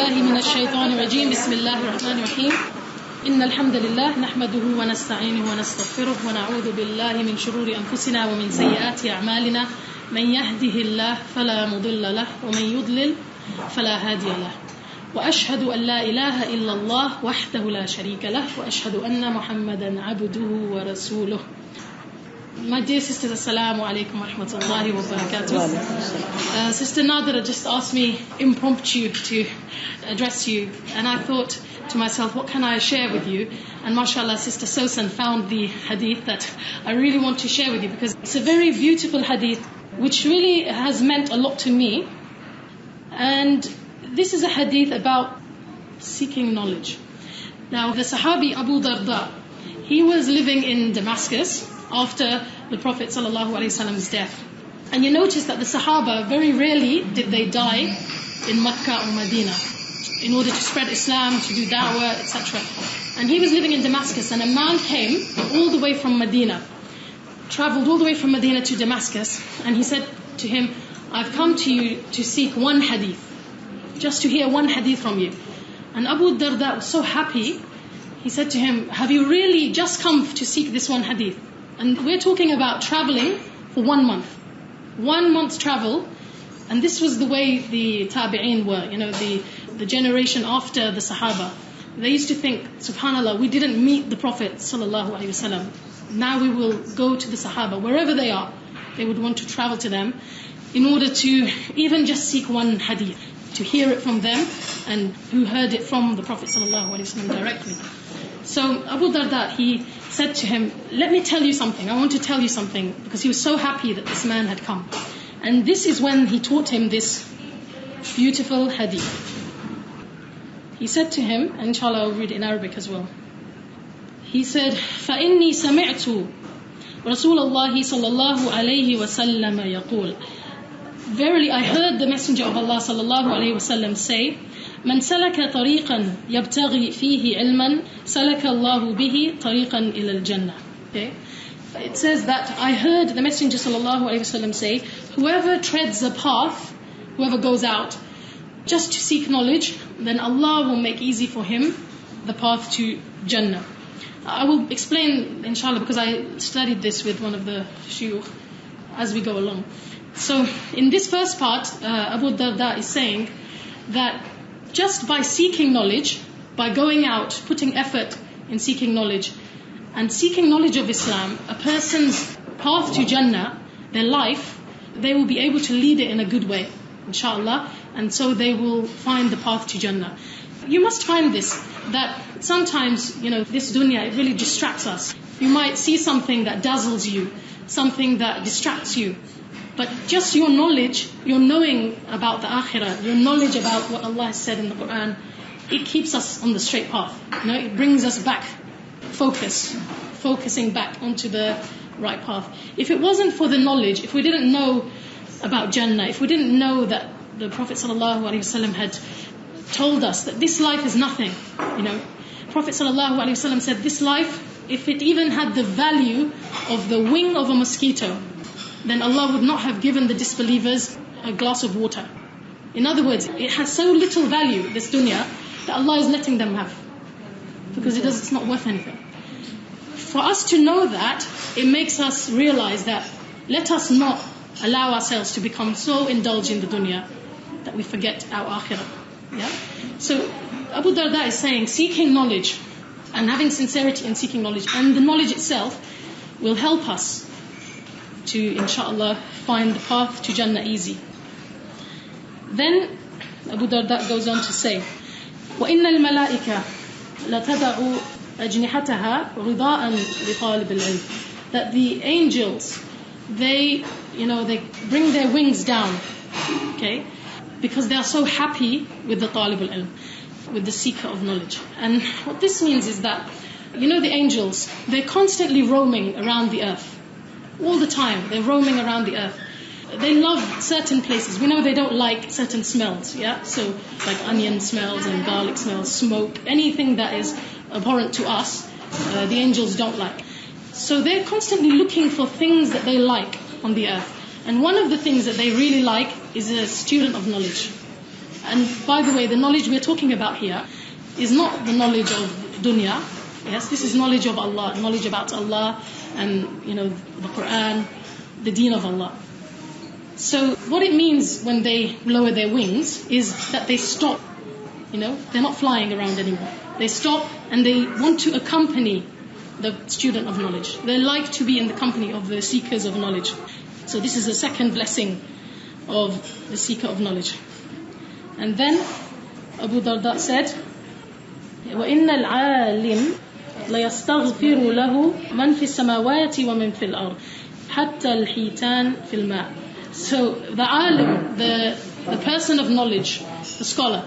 بالله من الشيطان الرجيم بسم الله الرحمن الرحيم إن الحمد لله نحمده ونستعينه ونستغفره ونعوذ بالله من شرور أنفسنا ومن سيئات أعمالنا من يهده الله فلا مضل له ومن يضلل فلا هادي له وأشهد أن لا إله إلا الله وحده لا شريك له وأشهد أن محمدا عبده ورسوله. My dear sisters, Assalamu alaikum wa rahmatullahi wa barakatuh. Sister Nadira just asked me impromptu to address you, and I thought to myself, what can I share with you? And mashallah, Sister Sosan found the hadith that I really want to share with you, because it's a very beautiful hadith which really has meant a lot to me. And this is a hadith about seeking knowledge. Now, the Sahabi Abu Darda, he was living in Damascus after the Prophet ﷺ's death. And you notice that the Sahaba, very rarely did they die in Makkah or Medina in order to spread Islam, to do da'wah, etc. And he was living in Damascus, and a man came all the way from Medina, traveled all the way from Medina to Damascus, and he said to him, I've come to you to seek one hadith, just to hear one hadith from you. And Abu Darda was so happy, he said to him, have you really just come to seek this one hadith? And we're talking about traveling for 1 month. 1 month's travel, and this was the way the tabi'een were, the generation after the Sahaba. They used to think, subhanAllah, we didn't meet the Prophet ﷺ. Now we will go to the Sahaba, wherever they are. They would want to travel to them in order to even just seek one hadith, to hear it from them, and who heard it from the Prophet ﷺ directly. So Abu Darda, he said to him, let me tell you something, I want to tell you something, because he was so happy that this man had come. And this is when he taught him this beautiful hadith. He said to him, and inshallah I'll read it in Arabic as well. He said, فَإِنِّي سَمِعْتُ رَسُولَ اللَّهِ صَلَّى اللَّهُ عَلَيْهِ وَسَلَّمَ يَقُولُ. Verily I heard the Messenger of Allah sallallahu alayhi wasallam say, من سلك طريقا يبتغي فيه علما سلك الله به طريقا إلى الجنة. Okay? It says that I heard the Messenger sallallahu alayhi wasallam say, whoever treads a path, whoever goes out just to seek knowledge, then Allah will make easy for him the path to Jannah. I will explain inshallah, because I studied this with one of the shuyukh as we go along. So in this first part, Abu Darda is saying that just by seeking knowledge, by going out, putting effort in seeking knowledge, and seeking knowledge of Islam, a person's path to Jannah, their life, they will be able to lead it in a good way, inshallah, and so they will find the path to Jannah. You must find this, that sometimes, this dunya, it really distracts us. You might see something that dazzles you, something that distracts you, but just your knowledge, your knowing about the akhirah, your knowledge about what Allah has said in the Quran, it keeps us on the straight path. It brings us back, focusing back onto the right path. If it wasn't for the knowledge, if we didn't know about Jannah, if we didn't know that the Prophet ﷺ had told us that this life is nothing, Prophet ﷺ said, this life, if it even had the value of the wing of a mosquito, then Allah would not have given the disbelievers a glass of water. In other words, it has so little value, this dunya, that Allah is letting them have, because it's not worth anything. For us to know that, it makes us realize that let us not allow ourselves to become so indulged in the dunya that we forget our akhirah. Yeah? So Abu Darda is saying, seeking knowledge and having sincerity in seeking knowledge, and the knowledge itself will help us to, inshallah, find the path to Jannah easy. Then Abu Darda goes on to say, وَإِنَّ الْمَلَائِكَةَ لَتَدَعُ أَجْنِحَتَهَا رِضَاءً لِطَالِبِ الْعِلْمِ. That the angels, they bring their wings down, okay, because they are so happy with the talib al-ilm, with the seeker of knowledge. And what this means is that, the angels, they're constantly roaming around the earth. All the time, they're roaming around the earth. They love certain places. We know they don't like certain smells, yeah? So, like onion smells and garlic smells, smoke, anything that is abhorrent to us, the angels don't like. So they're constantly looking for things that they like on the earth. And one of the things that they really like is a student of knowledge. And by the way, the knowledge we're talking about here is not the knowledge of dunya. Yes, this is knowledge of Allah, knowledge about Allah and, the Quran, the deen of Allah. So what it means when they lower their wings is that they stop, they're not flying around anymore. They stop and they want to accompany the student of knowledge. They like to be in the company of the seekers of knowledge. So this is the second blessing of the seeker of knowledge. And then Abu Darda said, وَإِنَّ الْعَالِمِ لَيَسْتَغْفِرُ لَهُ مَنْ فِي السَّمَاوَاتِ وَمَنْ فِي الْأَرْضِ حَتَّى الْحِيتَانِ فِي الْمَاءِ. So the alim, the person of knowledge, the scholar,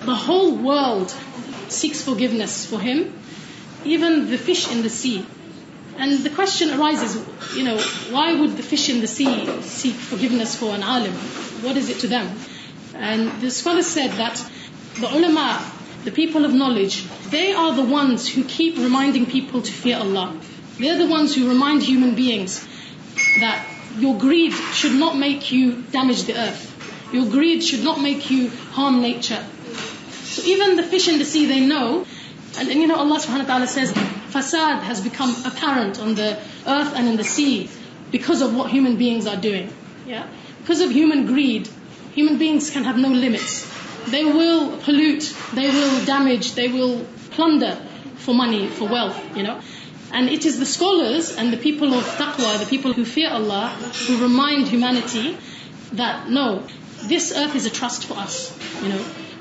the whole world seeks forgiveness for him, even the fish in the sea. And the question arises, why would the fish in the sea seek forgiveness for an alim? What is it to them? And the scholars said that the ulama, the people of knowledge, they are the ones who keep reminding people to fear Allah. They're the ones who remind human beings that your greed should not make you damage the earth. Your greed should not make you harm nature. So even the fish in the sea, they know. And Allah subhanahu wa ta'ala says, fasad has become apparent on the earth and in the sea because of what human beings are doing. Yeah? Because of human greed, human beings can have no limits. They will pollute, they will damage, they will plunder for money, for wealth, And it is the scholars and the people of taqwa, the people who fear Allah, who remind humanity that no, this earth is a trust for us.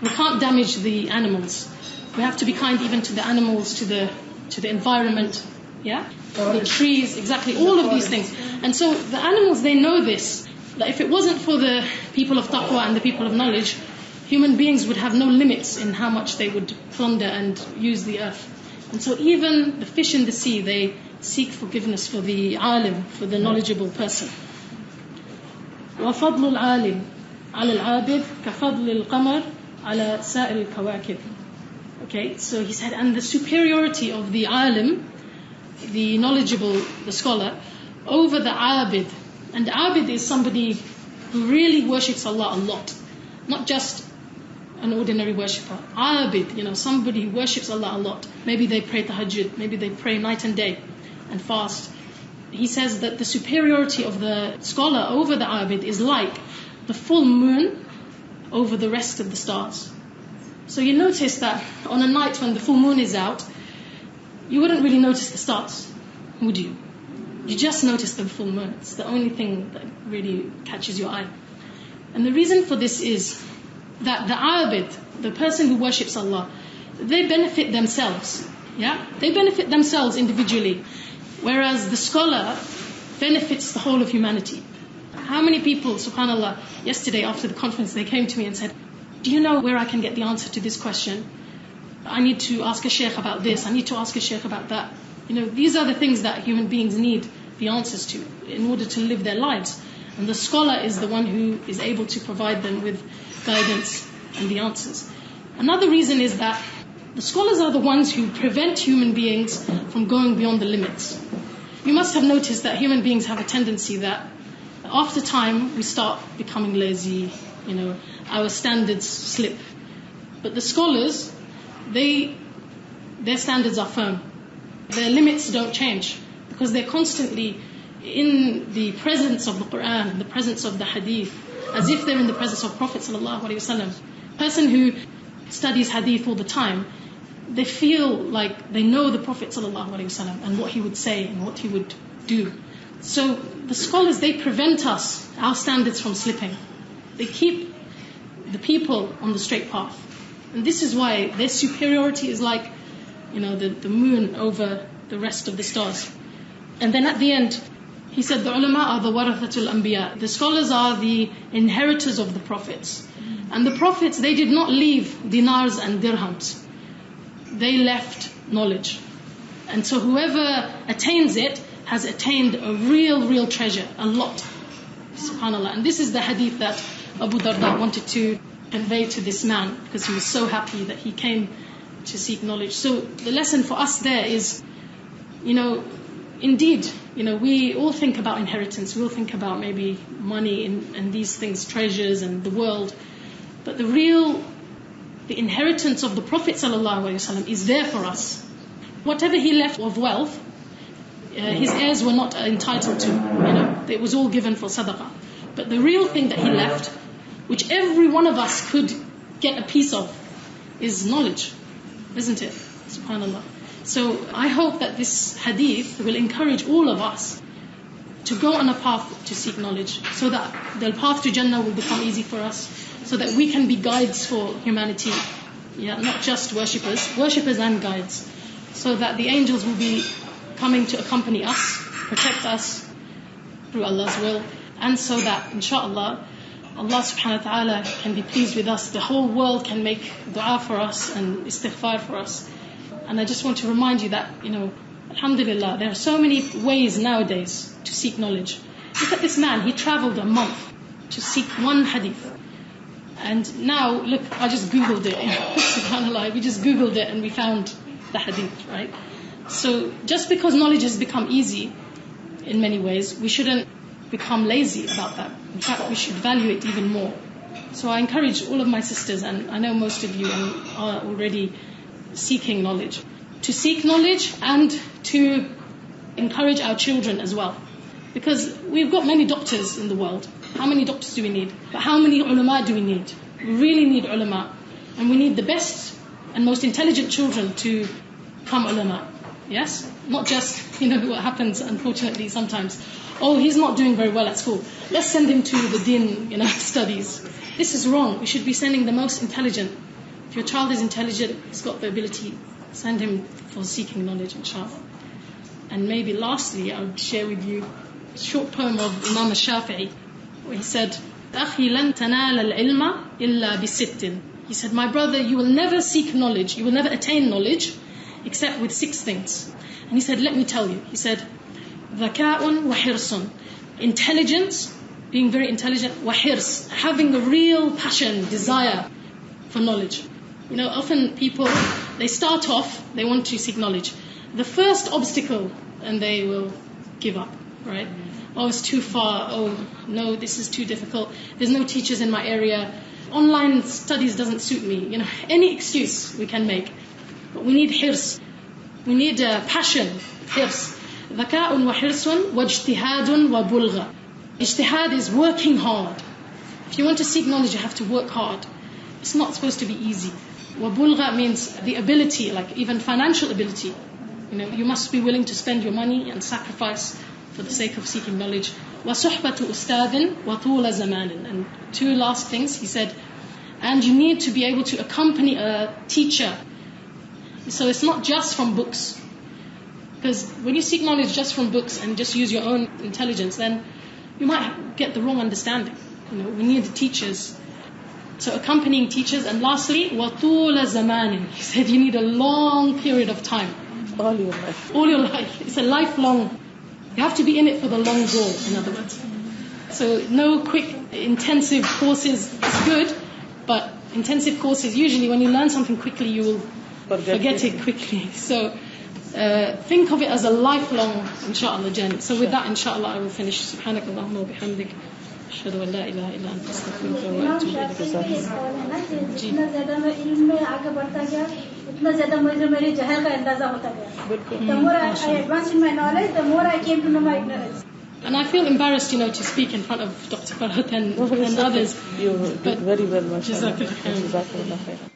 We can't damage the animals. We have to be kind even to the animals, to the environment, the trees, exactly, all of these things. And so the animals, they know this, that if it wasn't for the people of taqwa and the people of knowledge, human beings would have no limits in how much they would plunder and use the earth. And so even the fish in the sea, they seek forgiveness for the alim, for the knowledgeable person. وَفَضْلُ الْعَالِمِ عَلَى الْعَابِدِ كَفَضْلِ الْقَمَرِ عَلَى سَائِرِ الْكَوَاكِبِ. Okay, so he said, and the superiority of the alim, the knowledgeable, the scholar, over the abid. And abid is somebody who really worships Allah a lot, not just an ordinary worshipper. Abid, somebody who worships Allah a lot. Maybe they pray tahajjud, maybe they pray night and day and fast. He says that the superiority of the scholar over the abid is like the full moon over the rest of the stars. So you notice that on a night when the full moon is out, you wouldn't really notice the stars, would you? You just notice the full moon. It's the only thing that really catches your eye. And the reason for this is that the abid, the person who worships Allah, they benefit themselves. They benefit themselves individually, whereas the scholar benefits the whole of humanity. How many people, subhanAllah, yesterday after the conference, they came to me and said, do you know where I can get the answer to this question? I need to ask a sheikh about this, I need to ask a sheikh about that. These are the things that human beings need the answers to in order to live their lives. And the scholar is the one who is able to provide them with guidance and the answers. Another reason is that the scholars are the ones who prevent human beings from going beyond the limits. You must have noticed that human beings have a tendency that after time we start becoming lazy, our standards slip. But the scholars, their standards are firm. Their limits don't change because they're constantly in the presence of the Quran, the presence of the Hadith, as if they're in the presence of Prophet ﷺ. Person who studies Hadith all the time, they feel like they know the Prophet ﷺ and what he would say and what he would do. So the scholars, they prevent us, our standards, from slipping. They keep the people on the straight path. And this is why their superiority is like, the moon over the rest of the stars. And then at the end, he said the ulama are the warathatul anbiya. The scholars are the inheritors of the prophets. And the prophets, they did not leave dinars and dirhams. They left knowledge. And so whoever attains it has attained a real treasure, a lot. SubhanAllah. And this is the hadith that Abu Darda wanted to convey to this man because he was so happy that he came to seek knowledge. So the lesson for us there is, indeed, we all think about inheritance. We all think about maybe money and these things, treasures and the world. But the inheritance of the Prophet ﷺ is there for us. Whatever he left of wealth, his heirs were not entitled to. It was all given for sadaqah. But the real thing that he left, which every one of us could get a piece of, is knowledge, isn't it? Subhanallah. So I hope that this hadith will encourage all of us to go on a path to seek knowledge, so that the path to Jannah will become easy for us, so that we can be guides for humanity, not just worshippers and guides, so that the angels will be coming to accompany us, protect us through Allah's will, and so that inshallah Allah subhanahu wa ta'ala can be pleased with us, the whole world can make dua for us and istighfar for us. And I just want to remind you that, alhamdulillah, there are so many ways nowadays to seek knowledge. Look at this man, he traveled a month to seek one hadith. And now, look, I just Googled it. Subhanallah, we just Googled it and we found the hadith, right? So just because knowledge has become easy in many ways, we shouldn't become lazy about that. In fact, we should value it even more. So I encourage all of my sisters, and I know most of you are already seeking knowledge, to seek knowledge and to encourage our children as well. Because we've got many doctors in the world. How many doctors do we need? But how many ulama do we need? We really need ulama. And we need the best and most intelligent children to become ulama. Yes? Not just, what happens unfortunately sometimes. Oh, he's not doing very well at school. Let's send him to the Din, studies. This is wrong. We should be sending the most intelligent. If your child is intelligent, he's got the ability, send him for seeking knowledge, inshallah. And maybe lastly, I would share with you a short poem of Imam al-Shafi'i, where he said, أَخِي لَن تَنَالَ الْعِلْمَ إِلَّا بِسِتٍ. He said, my brother, you will never seek knowledge, you will never attain knowledge, except with 6 things. And he said, let me tell you. He said, ذَكَاءٌ وَحِرْصٌ. Intelligence, being very intelligent, وَحِرْص, having a real passion, desire for knowledge. Often people, they start off, they want to seek knowledge. The first obstacle, and they will give up, right? Oh, it's too far. Oh, no, this is too difficult. There's no teachers in my area. Online studies doesn't suit me. Any excuse we can make. But we need hirs. We need passion, hirs. ذكاء وحرص واجتهاد وبلغة. Ijtihad is working hard. If you want to seek knowledge, you have to work hard. It's not supposed to be easy. وبلغة means the ability, like even financial ability. You must be willing to spend your money and sacrifice for the sake of seeking knowledge. وصحبة أستاذ وطول زمان. And 2 last things, he said, and you need to be able to accompany a teacher. So it's not just from books. Because when you seek knowledge just from books and just use your own intelligence, then you might get the wrong understanding. We need teachers. So accompanying teachers. And lastly, وَطُولَ زَمَانٍ. He said you need a long period of time. All your life. All your life. It's a lifelong. You have to be in it for the long haul, in other words. So no quick, intensive courses is good, but intensive courses, usually when you learn something quickly, you will forget it quickly. So think of it as a lifelong, inshallah, journey. So with that, inshallah, I will finish. Subhanakallahumma wa bihamdik. أشهد أن لا إله إلا أنت أستغفرك وأتوب إليك. जितना ज़्यादा मैं इल्म में आगे बढ़ता गया, उतना ज़्यादा मुझे मेरे जहल का अंदाज़ा होता गया. The more I advanced in my knowledge, the more I came to know my ignorance. And I feel embarrassed, to speak in front of Dr. Farhat and others. You did very well, mashallah. Jazakallah.